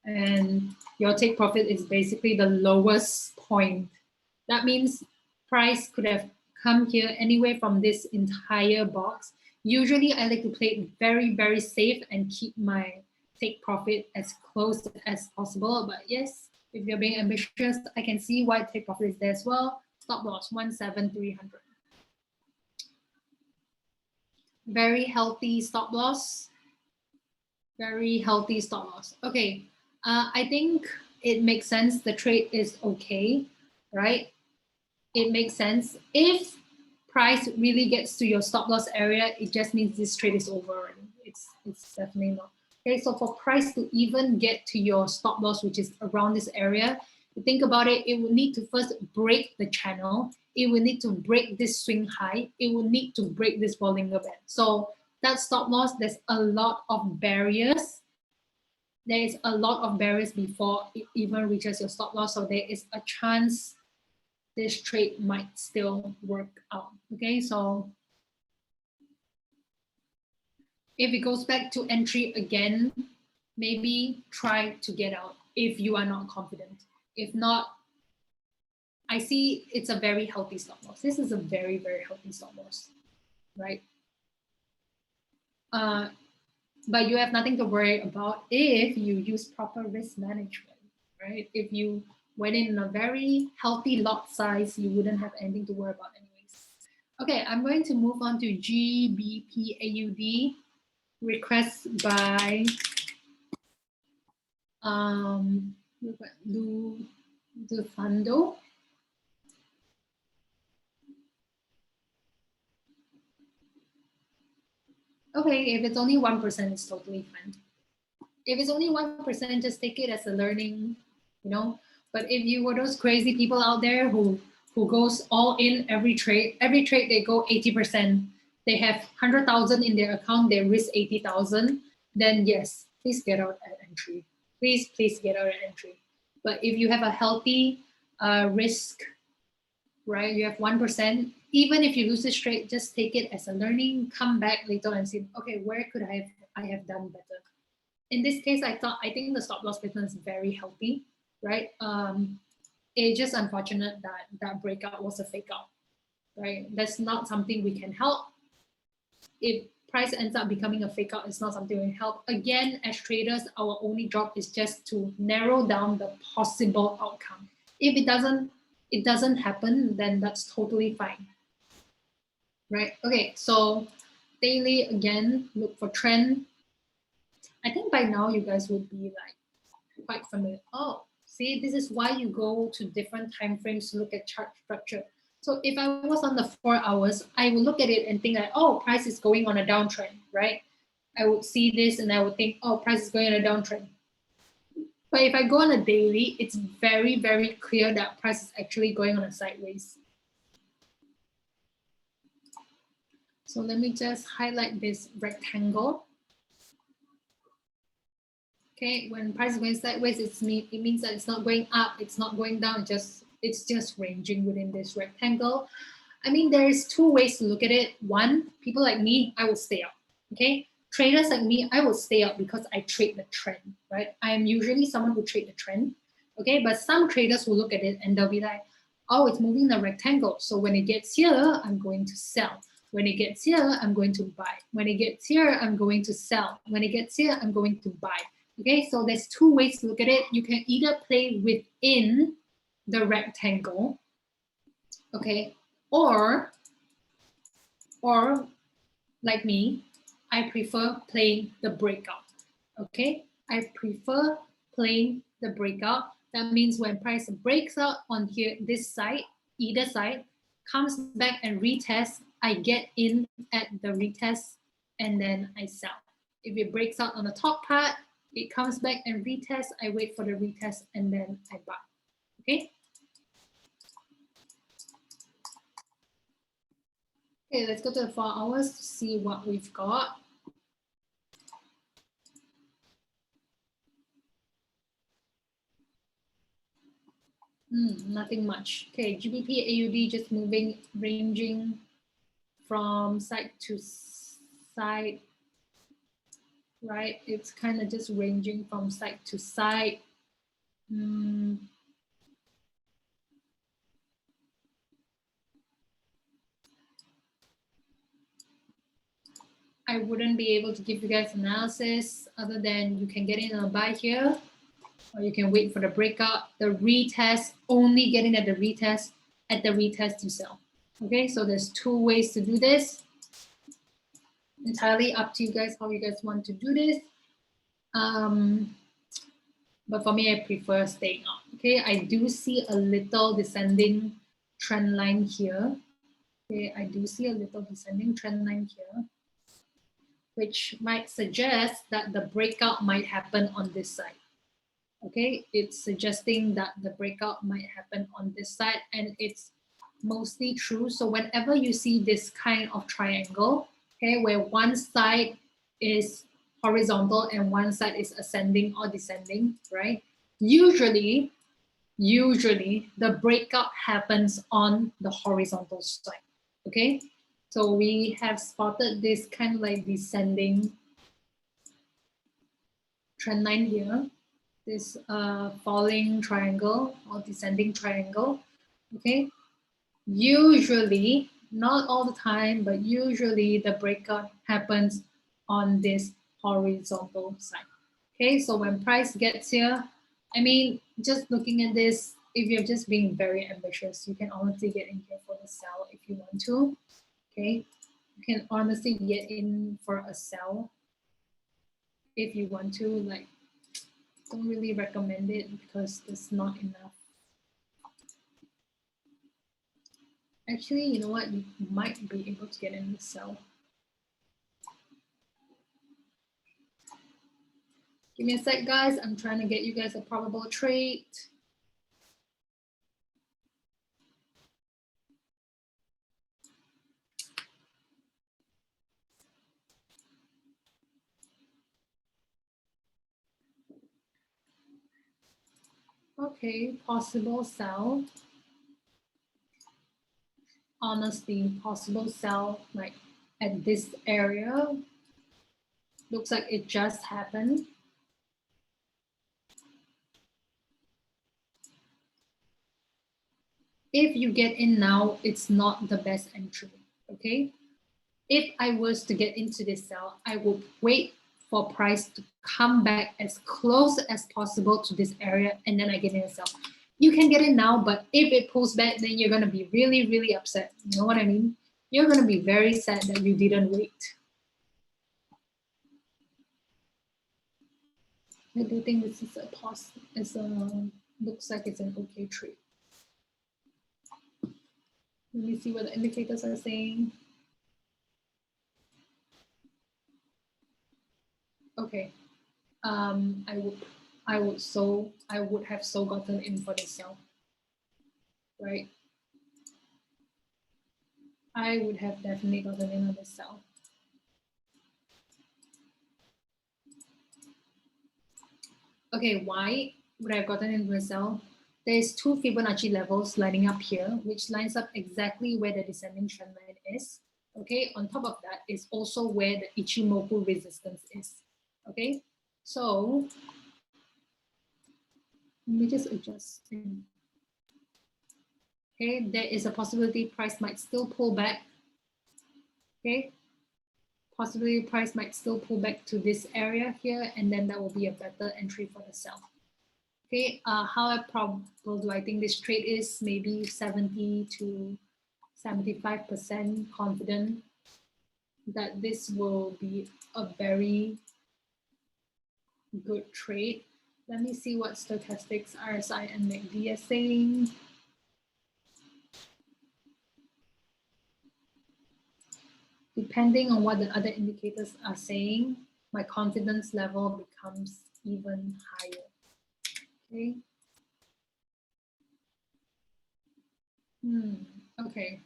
and your take profit is basically the lowest point. That means price could have come here anywhere from this entire box. Usually I like to play it very, very safe and keep my take profit as close as possible. But yes, if you're being ambitious, I can see why take profit is there as well. Stop loss 17,300. Very healthy stop loss. Very healthy stop loss. Okay, I think it makes sense. The trade is okay, right? It makes sense. If price really gets to your stop loss area, it just means this trade is over already. It's definitely not. Okay, so for price to even get to your stop loss, which is around this area, you think about it, it would need to first break the channel. It will need to break this swing high. It will need to break this Bollinger Band. So that stop loss, there's a lot of barriers. There is a lot of barriers before it even reaches your stop loss. So there is a chance this trade might still work out. Okay, so if it goes back to entry again, maybe try to get out if you are not confident. If not, I see it's a very healthy stop loss. This is a very, very healthy stop loss, right? But you have nothing to worry about if you use proper risk management, right? If you went in a very healthy lot size, you wouldn't have anything to worry about anyways. Okay, I'm going to move on to GBPAUD, request by Dufando. Okay, if it's only 1%, it's totally fine. If it's only 1%, just take it as a learning, you know. But if you were those crazy people out there who goes all in every trade they go 80%, they have 100,000 in their account, they risk 80,000, then yes, please get out at entry. Please get out at entry. But if you have a healthy risk right? You have 1%. Even if you lose this trade, just take it as a learning, come back later and see, okay, where could I have done better? In this case, I think the stop loss pattern is very healthy, right? It's just unfortunate that that breakout was a fake out, right? That's not something we can help. If price ends up becoming a fake out, it's not something we can help. Again, as traders, our only job is just to narrow down the possible outcome. If it doesn't happen, then that's totally fine, right? Okay, so daily, again, look for trend. I think by now you guys would be like quite familiar. Oh, see, this is why you go to different time frames to look at chart structure. So if I was on the 4 hours, I would look at it and think like, oh, price is going on a downtrend, right? I would see this and I would think, oh, price is going on a downtrend. But if I go on a daily, it's very, very clear that price is actually going on a sideways. So let me just highlight this rectangle. Okay, when price is going sideways, it means that it's not going up, it's not going down, it's just ranging within this rectangle. I mean, there's two ways to look at it. One, people like me, I will stay out. Okay, traders like me, I will stay out because I trade the trend, right? I am usually someone who trade the trend. Okay, but some traders will look at it and they'll be like, oh, it's moving in a rectangle. So when it gets here, I'm going to sell. When it gets here, I'm going to buy. When it gets here, I'm going to sell. When it gets here, I'm going to buy. Okay, so there's two ways to look at it. You can either play within the rectangle, okay, or like me, I prefer playing the breakout. Okay, I prefer playing the breakout. That means when price breaks out on here, this side, either side, comes back and retests, I get in at the retest and then I sell. If it breaks out on the top part, it comes back and retests, I wait for the retest and then I buy. Okay. Okay, let's go to the 4 hours to see what we've got. Nothing much. Okay, GBP AUD just moving, ranging from side to side, right? It's kind of just ranging from side to side. I wouldn't be able to give you guys analysis other than you can get in and buy here, or you can wait for the breakout, the retest, only getting at the retest to sell. Okay, so there's two ways to do this. Entirely up to you guys how you guys want to do this. But for me, I prefer staying out. Okay, I do see a little descending trend line here. Okay, I do see a little descending trend line here, which might suggest that the breakout might happen on this side. Okay, it's suggesting that the breakout might happen on this side, and it's mostly true. So whenever you see this kind of triangle, okay, where one side is horizontal and one side is ascending or descending, right? Usually the breakout happens on the horizontal side. Okay, so we have spotted this kind of like descending trend line here, this falling triangle or descending triangle. Okay, usually, not all the time, but usually the breakout happens on this horizontal side. Okay, so when price gets here, I mean, just looking at this, if you're just being very ambitious, you can honestly get in here for the sell if you want to. Okay, you can honestly get in for a sell if you want to. Like, don't really recommend it because it's not enough. Actually, you know what? You might be able to get in the sell. Give me a sec, guys. I'm trying to get you guys a probable trade. Okay, possible sell. honestly, possible sell like at this area. Looks like it just happened. If you get in now, it's not the best entry, okay? If I was to get into this sell, I would wait for price to come back as close as possible to this area, and then I get in a sell. You can get in now, but if it pulls back, then you're gonna be really, really upset. You know what I mean? You're gonna be very sad that you didn't wait. I do think this is a pause. Looks like it's an okay trade. Let me see what the indicators are saying. Okay. I would have so gotten in for this sell, right? I would have definitely gotten in on this sell. Okay, why would I have gotten into the sell? There's two Fibonacci levels lining up here, which lines up exactly where the descending trend line is. Okay, on top of that is also where the Ichimoku resistance is. Okay, so let me just adjust. Okay, there is a possibility price might still pull back. Okay, possibly price might still pull back to this area here, and then that will be a better entry for the sell. Okay, how probable do I think this trade is? Maybe 70 to 75% confident that this will be a very good trade. Let me see what stochastics, RSI, and MACD are saying. Depending on what the other indicators are saying, my confidence level becomes even higher. Okay. Okay.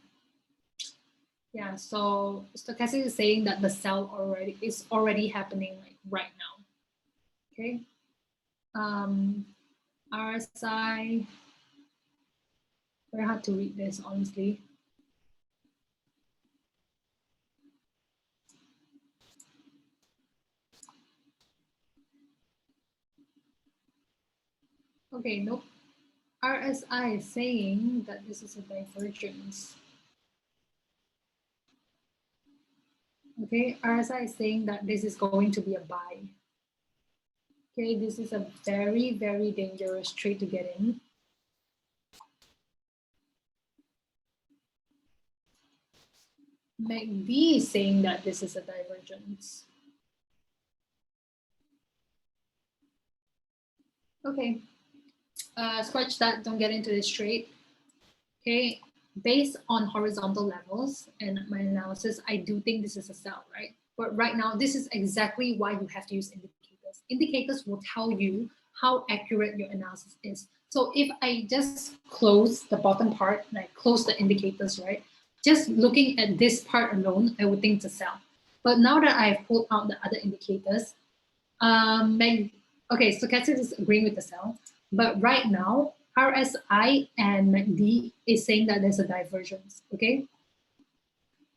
Yeah, so stochastic is saying that the sell is already happening like right now. Okay. RSI, very hard to read this honestly. Okay, nope. RSI is saying that this is a divergence. Okay, RSI is saying that this is going to be a buy. Okay, this is a very, very dangerous trade to get in. MACD is saying that this is a divergence. Okay, scratch that, don't get into this trade. Okay, based on horizontal levels and my analysis, I do think this is a sell, right? But right now, this is exactly why you have to use indicators. Indicators will tell you how accurate your analysis is. So if I just close the bottom part, like close the indicators, right? Just looking at this part alone, I would think it's a sell. But now that I've pulled out the other indicators, okay, stochastic is agreeing with the sell, but right now, RSI and MACD is saying that there's a divergence, okay?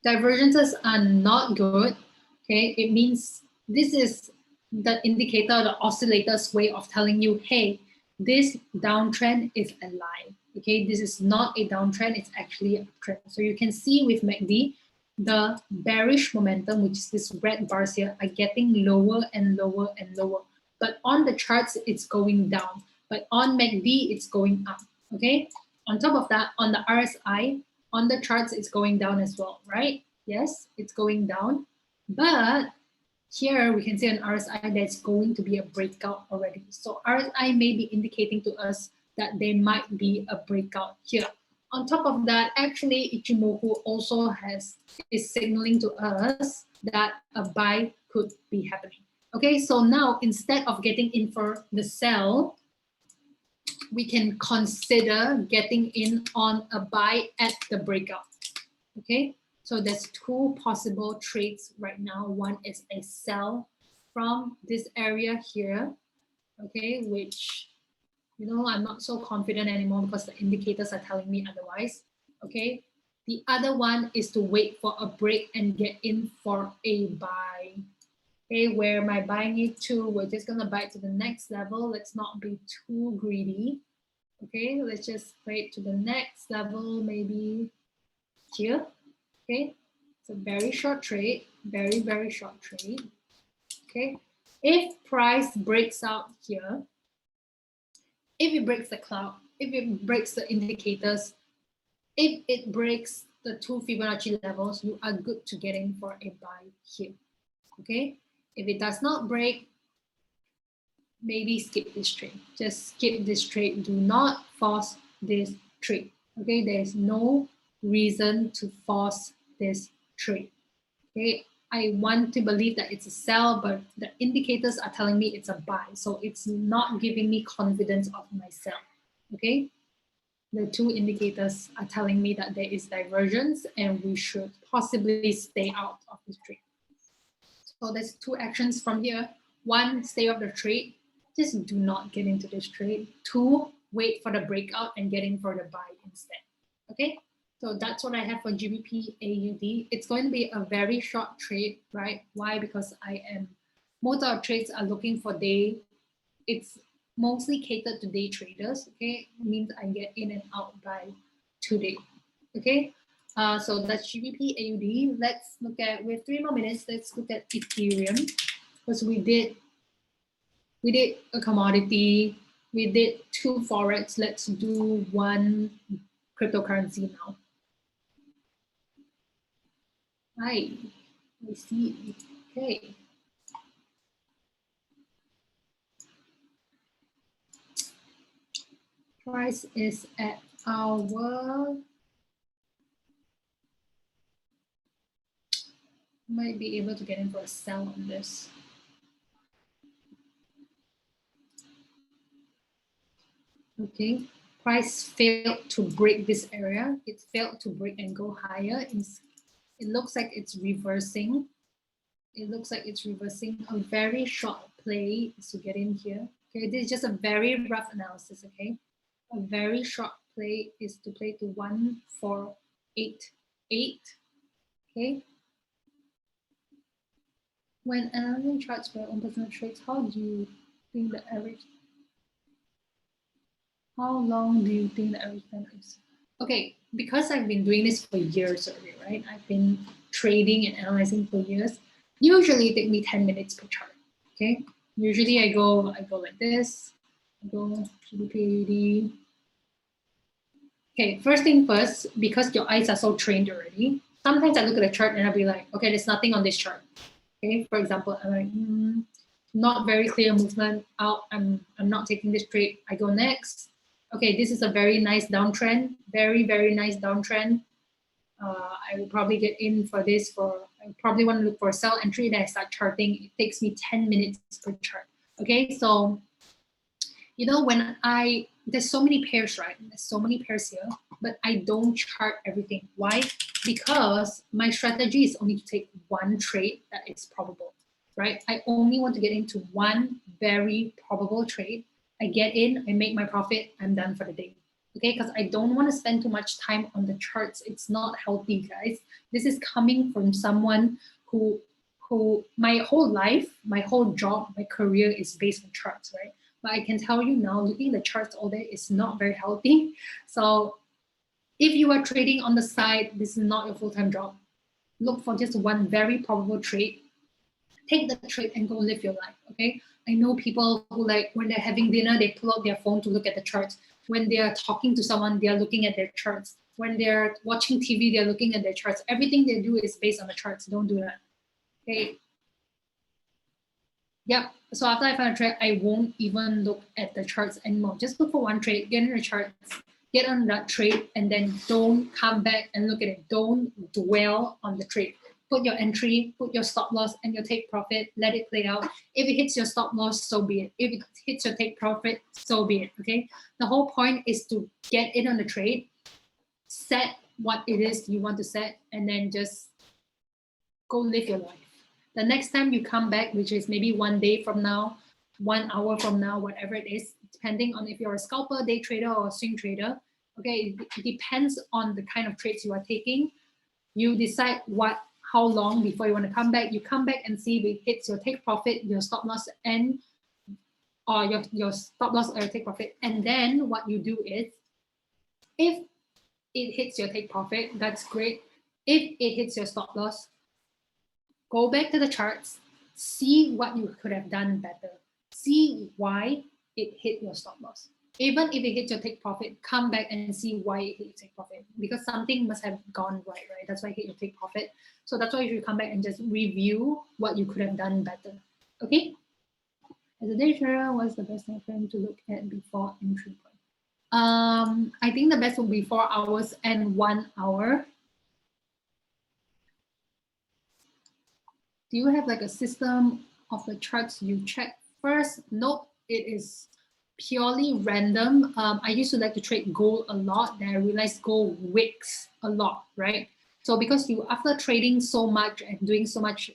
Divergences are not good, okay? It means this is the indicator, the oscillator's way of telling you, hey, this downtrend is a lie, okay? This is not a downtrend, it's actually a trend. So you can see with MACD, the bearish momentum, which is this red bars here, are getting lower and lower and lower. But on the charts, it's going down. But on MACD, it's going up, okay? On top of that, on the RSI, on the charts, it's going down as well, right? Yes, it's going down. But here we can see on RSI that's going to be a breakout already. So RSI may be indicating to us that there might be a breakout here. On top of that, actually Ichimoku also is signaling to us that a buy could be happening. Okay, so now instead of getting in for the sell, we can consider getting in on a buy at the breakout. Okay, so there's two possible trades right now. One is a sell from this area here, okay, which, you know, I'm not so confident anymore because the indicators are telling me otherwise, okay? The other one is to wait for a break and get in for a buy. Okay, where am I buying it to? We're just gonna buy it to the next level. Let's not be too greedy. Okay, let's just play it to the next level, maybe here. Okay, it's a very short trade, very, very short trade. Okay, if price breaks out here, if it breaks the cloud, if it breaks the indicators, if it breaks the 2 Fibonacci levels, you are good to get in for a buy here. Okay, if it does not break, maybe skip this trade. Just skip this trade. Do not force this trade. Okay, there's no reason to force this trade. Okay, I want to believe that it's a sell, but the indicators are telling me it's a buy. So it's not giving me confidence of my sell. Okay, the 2 indicators are telling me that there is divergence and we should possibly stay out of this trade. So there's 2 actions from here. 1, stay off the trade. Just do not get into this trade. 2, wait for the breakout and get in for the buy instead. Okay, so that's what I have for GBP AUD. It's going to be a very short trade, right? Why? Because most of our trades are looking for day. It's mostly catered to day traders. Okay, it means I get in and out by today. Okay, so that's GBP AUD. Let's look at, with 3 more minutes, let's look at Ethereum, because we did a commodity, we did 2 Forex. Let's do 1 cryptocurrency now. I see. Okay. Price is at our, might be able to get in for a sell on this. Okay, price failed to break this area. It failed to break and go higher. It looks like it's reversing. It looks like it's reversing. A very short play is to get in here. Okay, this is just a very rough analysis. Okay, a very short play is to play to 1488. Okay. When analyzing charts for your own personal trades, how do you think the average? How long do you think the average time is? Okay, because I've been doing this for years already, right? I've been trading and analyzing for years. Usually it takes me 10 minutes per chart. Okay. Usually I go like this. I go GBP. Okay, first thing first, because your eyes are so trained already, sometimes I look at the chart and I'll be like, okay, there's nothing on this chart. Okay, for example, I'm like, not very clear movement out. I'm not taking this trade. I go next. Okay, this is a very nice downtrend. Very, very nice downtrend. I will probably get in for this I probably want to look for a sell entry, then I start charting. It takes me 10 minutes per chart. Okay, so, you know, there's so many pairs, right? There's so many pairs here, but I don't chart everything. Why? Because my strategy is only to take 1 trade that is probable, right? I only want to get into 1 very probable trade. I get in, I make my profit, I'm done for the day. Okay, because I don't want to spend too much time on the charts. It's not healthy, guys. This is coming from someone who my whole life, my whole job, my career is based on charts, right? But I can tell you now, looking at the charts all day is not very healthy. So if you are trading on the side, this is not your full-time job. Look for just 1 very probable trade. Take the trade and go live your life, okay? I know people who, like, when they're having dinner, they pull out their phone to look at the charts. When they're talking to someone, they're looking at their charts. When they're watching TV, they're looking at their charts. Everything they do is based on the charts. Don't do that, okay? Yep, so after I find a trade, I won't even look at the charts anymore. Just look for 1 trade, get in the charts, get on that trade, and then don't come back and look at it. Don't dwell on the trade. Put your entry, put your stop loss and your take profit, let it play out. If it hits your stop loss, so be it. If it hits your take profit, so be it, okay? The whole point is to get in on the trade, set what it is you want to set, and then just go live your life. The next time you come back, which is maybe 1 day from now, 1 hour from now, whatever it is, depending on if you're a scalper, day trader, or swing trader, Okay, it depends on the kind of trades you are taking. You decide how long before you want to come back. You come back and see if it hits your take profit, your stop loss, and or your stop loss or your take profit. And then what you do is, if it hits your take profit, that's great. If it hits your stop loss, go back to the charts, see what you could have done better. See why it hit your stop loss. Even if it hits your take profit, come back and see why it hit your take profit, because something must have gone right? That's why it hit your take profit. So that's why you should come back and just review what you could have done better. Okay? As a day trader, what's the best time frame to look at before entry point? I think the best will be 4 hours and 1 hour. Do you have like a system of the charts you check first? Nope, it is purely random. I used to like to trade gold a lot, then I realized gold wicks a lot, right? So because you, after trading so much and doing so much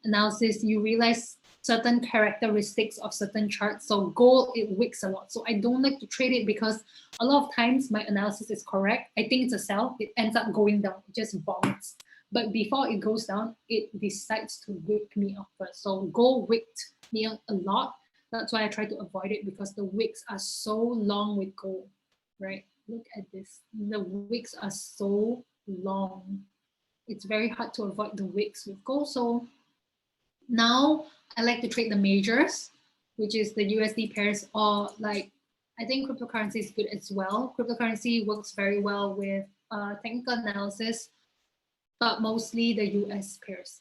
analysis, you realize certain characteristics of certain charts. So gold, it wicks a lot. So I don't like to trade it because a lot of times my analysis is correct. I think it's a sell, it ends up going down, it just vomits. But before it goes down, it decides to wick me up first. So gold wicked me up a lot. That's why I try to avoid it, because the wicks are so long with gold, right? Look at this. The wicks are so long. It's very hard to avoid the wicks with gold. So now I like to trade the majors, which is the USD pairs, or like, I think cryptocurrency is good as well. Cryptocurrency works very well with technical analysis, but mostly the US pairs.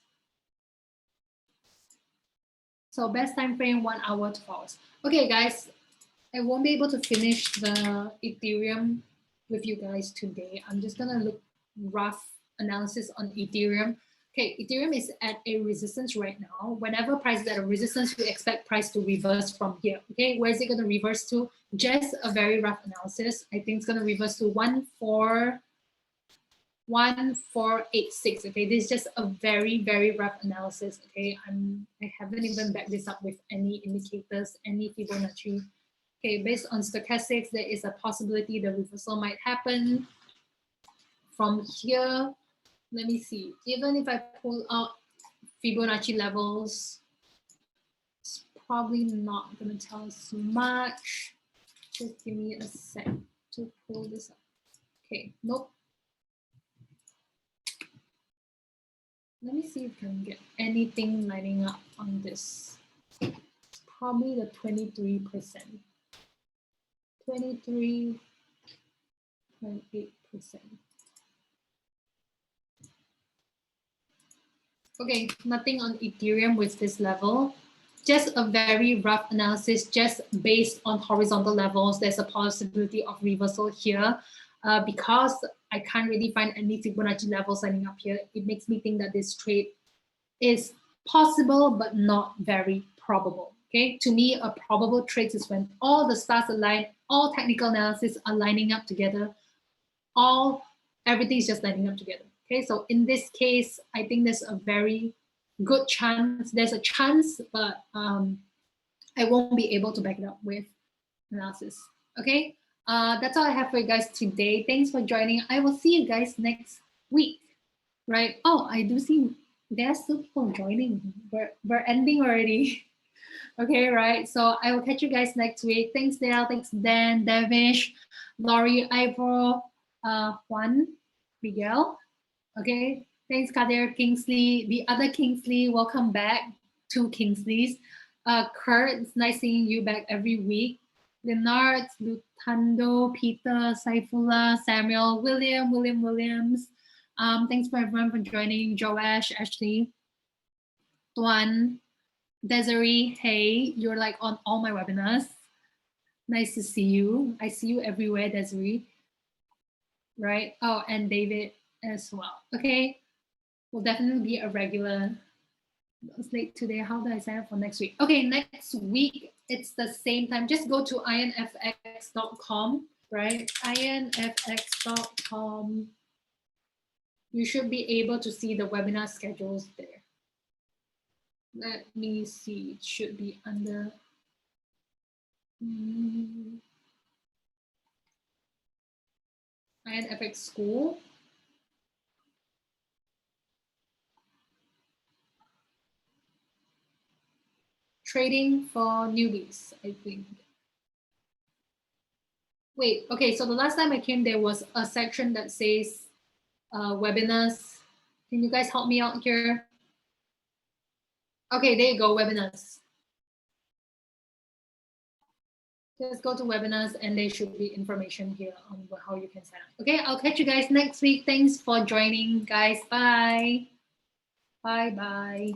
So best time frame, 1 hour to 4 hours. Okay, guys, I won't be able to finish the Ethereum with you guys today. I'm just gonna look rough analysis on Ethereum. Okay, Ethereum is at a resistance right now. Whenever price is at a resistance, we expect price to reverse from here. Okay, where is it gonna reverse to? Just a very rough analysis. I think it's gonna reverse to 1486. Okay, this is just a very, very rough analysis. Okay, I haven't even backed this up with any indicators, any Fibonacci. Okay, based on stochastics, there is a possibility the reversal might happen from here. Let me see. Even if I pull out Fibonacci levels, it's probably not going to tell us much. Just give me a sec to pull this up. Okay, nope. Let me see if I can get anything lining up on this. It's probably the 23%. 23.8%. Okay, nothing on Ethereum with this level. Just a very rough analysis, just based on horizontal levels. There's a possibility of reversal here. Because I can't really find any Fibonacci levels lining up here, it makes me think that this trade is possible, but not very probable. Okay, to me, a probable trade is when all the stars align, all technical analysis are lining up together, everything's just lining up together. Okay, so in this case, I think there's a very good chance. There's a chance, but I won't be able to back it up with analysis. Okay, that's all I have for you guys today. Thanks for joining. I will see you guys next week, right? Oh, I do see there are still people joining. We're ending already. Okay, right. So I will catch you guys next week. Thanks, Dale. Thanks, Dan, Devish, Laurie, Ivor, Juan, Miguel. Okay. Thanks, Kadir, Kingsley, the other Kingsley. Welcome back. Two Kingsleys. Kurt, it's nice seeing you back every week. Leonard, Lutando, Peter, Saifullah, Samuel, Williams. Thanks for everyone for joining. Joash, Ashley, Tuan, Desiree, hey, you're like on all my webinars. Nice to see you. I see you everywhere, Desiree. Right? Oh, and David as well. Okay. Will definitely be a regular. It's late today. How do I sign up for next week? Okay, next week, it's the same time. Just go to IronFX.com, right? IronFX.com. You should be able to see the webinar schedules there. Let me see. It should be under. IronFX School. Trading for newbies, I think. Wait, okay, so the last time I came, there was a section that says webinars. Can you guys help me out here? Okay, there you go, webinars. Just go to webinars and there should be information here on how you can sign up. Okay, I'll catch you guys next week. Thanks for joining, guys. Bye. Bye-bye.